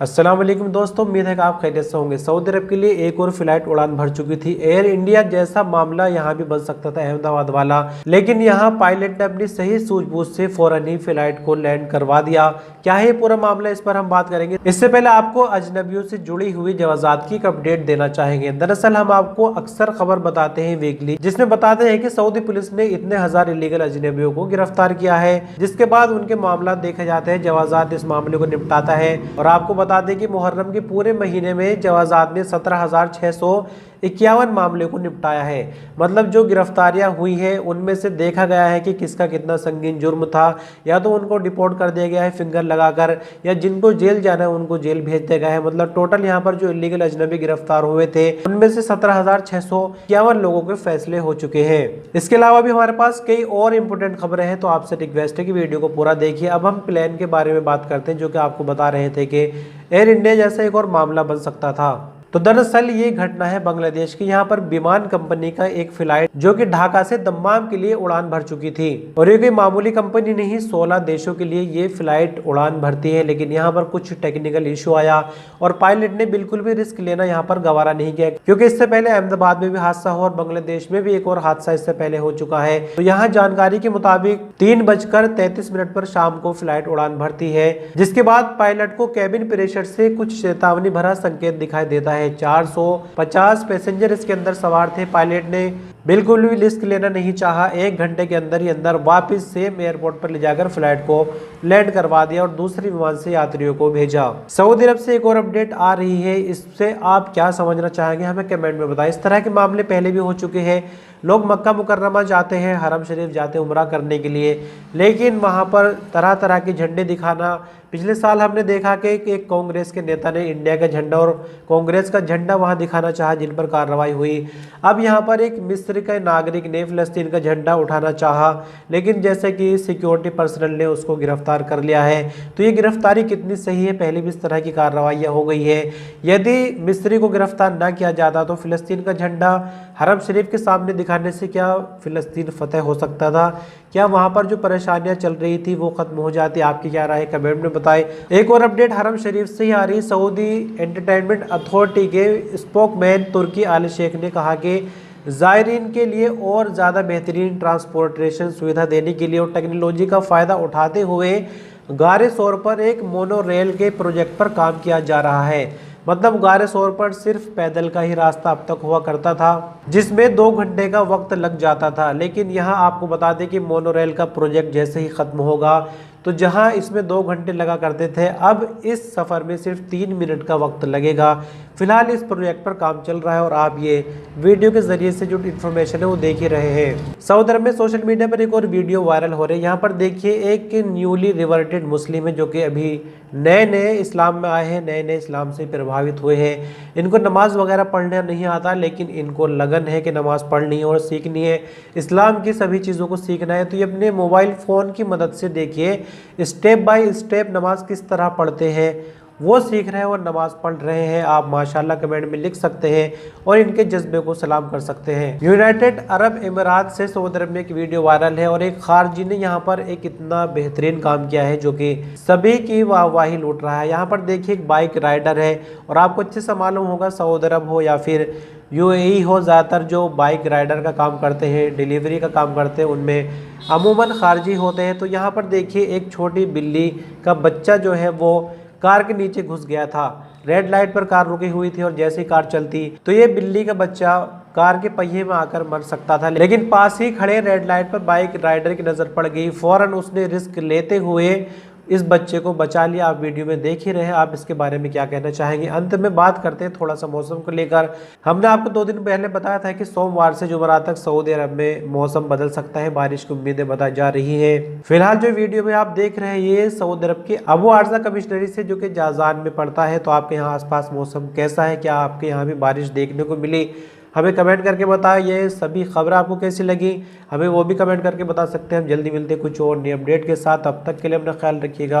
अस्सलाम वालेकुम दोस्तों, उम्मीद है कि आप खैरियत से होंगे। सऊदी अरब के लिए एक और फ्लाइट उड़ान भर चुकी थी। एयर इंडिया जैसा मामला यहाँ भी बन सकता था, अहमदाबाद वाला, लेकिन यहाँ पायलट ने अपनी सही सूझबूझ से फौरन ही फ्लाइट को लैंड करवा दिया। क्या है पूरा मामला, इस पर हम बात करेंगे। इससे पहले आपको अजनबियों से जुड़ी हुई जवाजात की एक अपडेट देना चाहेंगे। दरअसल हम आपको अक्सर खबर बताते हैं वीकली, जिसमें बताते हैं कि सऊदी पुलिस ने इतने हजार इलीगल अजनबियों को गिरफ्तार किया है, जिसके बाद उनके मामला देखे जाते हैं। जवाजात इस मामले को निपटाता है और आपको बता दें कि मुहर्रम के पूरे महीने में जवाजात ने 17,651 मामले को निपटाया है। मतलब जो गिरफ्तारियां हुई है उनमें से देखा गया है कि किसका कितना संगीन जुर्म था, या तो उनको डिपोर्ट कर दिया गया है फिंगर लगाकर, या जिनको जेल जाना है उनको जेल भेज दिया गया है। मतलब टोटल यहाँ पर जो इलीगल अजनबी गिरफ्तार हुए थे उनमें से 17,651 लोगों के फैसले हो चुके हैं। इसके अलावा भी हमारे पास कई और इंपोर्टेंट खबरें हैं, तो आपसे रिक्वेस्ट है कि वीडियो को पूरा देखिए। अब हम प्लान के बारे में बात करते हैं, जो कि आपको बता रहे थे कि एयर इंडिया जैसा एक और मामला बन सकता था। तो दरअसल ये घटना है बांग्लादेश की। यहाँ पर विमान कंपनी का एक फ्लाइट जो कि ढाका से दम्माम के लिए उड़ान भर चुकी थी, और ये कोई मामूली कंपनी नहीं, 16 देशों के लिए ये फ्लाइट उड़ान भरती है। लेकिन यहाँ पर कुछ टेक्निकल इशू आया और पायलट ने बिल्कुल भी रिस्क लेना यहाँ पर गवारा नहीं किया, क्योंकि इससे पहले अहमदाबाद में भी हादसा हुआ और बांग्लादेश में भी एक और हादसा इससे पहले हो चुका है। तो यहाँ जानकारी के मुताबिक 3:33 पर शाम को फ्लाइट उड़ान भरती है, जिसके बाद पायलट को कैबिन प्रेशर से कुछ चेतावनी भरा संकेत दिखाई देता है। 450 पैसेंजर इसके अंदर सवार थे। पायलट ने बिल्कुल भी रिस्क लेना नहीं चाहा, 1 घंटे के अंदर ही अंदर वापस सेम एयरपोर्ट पर ले जाकर फ्लाइट को लैंड करवा दिया और दूसरी विमान से यात्रियों को भेजा। सऊदी अरब से एक और अपडेट आ रही है, इससे आप क्या समझना चाहेंगे हमें कमेंट में बताएं। इस तरह के मामले पहले भी हो चुके हैं। लोग मक्का मुकर्रमा जाते हैं, हरम शरीफ जाते हैं उम्रा करने के लिए, लेकिन वहाँ पर तरह तरह के झंडे दिखाना। पिछले साल हमने देखा कि एक कांग्रेस के नेता ने इंडिया का झंडा और कांग्रेस का झंडा वहां दिखाना चाहा, जिन पर कार्रवाई हुई। अब यहां पर एक मिस्र के नागरिक ने फिलिस्तीन का झंडा उठाना चाहा, लेकिन जैसे कि सिक्योरिटी पर्सनल ने उसको गिरफ्तार कर लिया है। तो ये गिरफ्तारी कितनी सही है, पहले भी इस तरह की कार्रवाइयाँ हो गई है। यदि मिस्री को गिरफ्तार ना किया जाता तो फिलिस्तीन का झंडा हरम शरीफ के सामने दिखाने से क्या फिलिस्तीन फतेह हो सकता था? क्या वहां पर जो परेशानियां चल रही थी वो खत्म हो जाती? आपकी क्या राय है कमेंट में बताएं। एक और अपडेट हरम शरीफ से ही आ रही। सऊदी एंटरटेनमेंट अथॉरिटी के स्पोकमैन तुर्की आल शेख ने कहा कि ज़ायरीन के लिए और ज़्यादा बेहतरीन ट्रांसपोर्टेशन सुविधा देने के लिए और टेक्नोलॉजी का फ़ायदा उठाते हुए गारे शोर पर एक मोनो रेल के प्रोजेक्ट पर काम किया जा रहा है। मतलब गारे शोर पर सिर्फ पैदल का ही रास्ता अब तक हुआ करता था, जिसमें 2 घंटे का वक्त लग जाता था। लेकिन यहाँ आपको बता दें कि मोनो रेल का प्रोजेक्ट जैसे ही ख़त्म होगा, तो जहाँ इसमें 2 घंटे लगा करते थे, अब इस सफ़र में सिर्फ 3 मिनट का वक्त लगेगा। फिलहाल इस प्रोजेक्ट पर काम चल रहा है और आप ये वीडियो के जरिए से जो इन्फॉर्मेशन है वो देख ही रहे हैं। सऊदी अरब में सोशल मीडिया पर एक और वीडियो वायरल हो रही है। यहाँ पर देखिए एक न्यूली रिवर्टेड मुस्लिम है, जो कि अभी नए इस्लाम में आए हैं, नए इस्लाम से प्रभावित हुए हैं। इनको नमाज वगैरह पढ़ना नहीं आता, लेकिन इनको लगन है कि नमाज पढ़नी है और सीखनी है, इस्लाम की सभी चीज़ों को सीखना है। तो ये अपने मोबाइल फ़ोन की मदद से देखिए स्टेप बाय स्टेप नमाज किस तरह पढ़ते हैं, वो सीख रहे हैं और नमाज पढ़ रहे हैं। आप माशाल्लाह कमेंट में लिख सकते हैं और इनके जज्बे को सलाम कर सकते हैं। यूनाइटेड अरब अमीरात से सऊदी अरब में एक वीडियो वायरल है और एक खारजी ने यहाँ पर एक इतना बेहतरीन काम किया है जो कि सभी की वाहवाही लूट रहा है। यहाँ पर देखिए एक बाइक राइडर है और आपको अच्छे से मालूम होगा सऊदी अरब हो या फिर यूएई हो, ज़्यादातर जो बाइक राइडर का काम करते हैं, डिलीवरी का काम करते हैं, उनमें अमूमन खारजी होते हैं। तो यहाँ पर देखिए एक छोटी बिल्ली का बच्चा जो है वो कार के नीचे घुस गया था। रेड लाइट पर कार रुकी हुई थी और जैसे ही कार चलती तो ये बिल्ली का बच्चा कार के पहिए में आकर मर सकता था, लेकिन पास ही खड़े रेड लाइट पर बाइक राइडर की नज़र पड़ गई। फौरन उसने रिस्क लेते हुए इस बच्चे को बचा लिया। आप वीडियो में देख ही रहे हैं, आप इसके बारे में क्या कहना चाहेंगे? अंत में बात करते हैं थोड़ा सा मौसम को लेकर। हमने आपको 2 दिन पहले बताया था कि सोमवार से जुमेरात तक सऊदी अरब में मौसम बदल सकता है, बारिश की उम्मीदें बताई जा रही है। फिलहाल जो वीडियो में आप देख रहे हैं ये सऊदी अरब के अबू आर्जा कमिश्नरी से, जो कि जाजान में पड़ता है। तो आपके यहाँ आसपास मौसम कैसा है? क्या आपके यहाँ भी बारिश देखने को मिली? हमें कमेंट करके बताएं। ये सभी खबरें आपको कैसी लगी हमें वो भी कमेंट करके बता सकते हैं। हम जल्दी मिलते हैं कुछ और नई अपडेट के साथ, तब तक के लिए अपना ख्याल रखिएगा।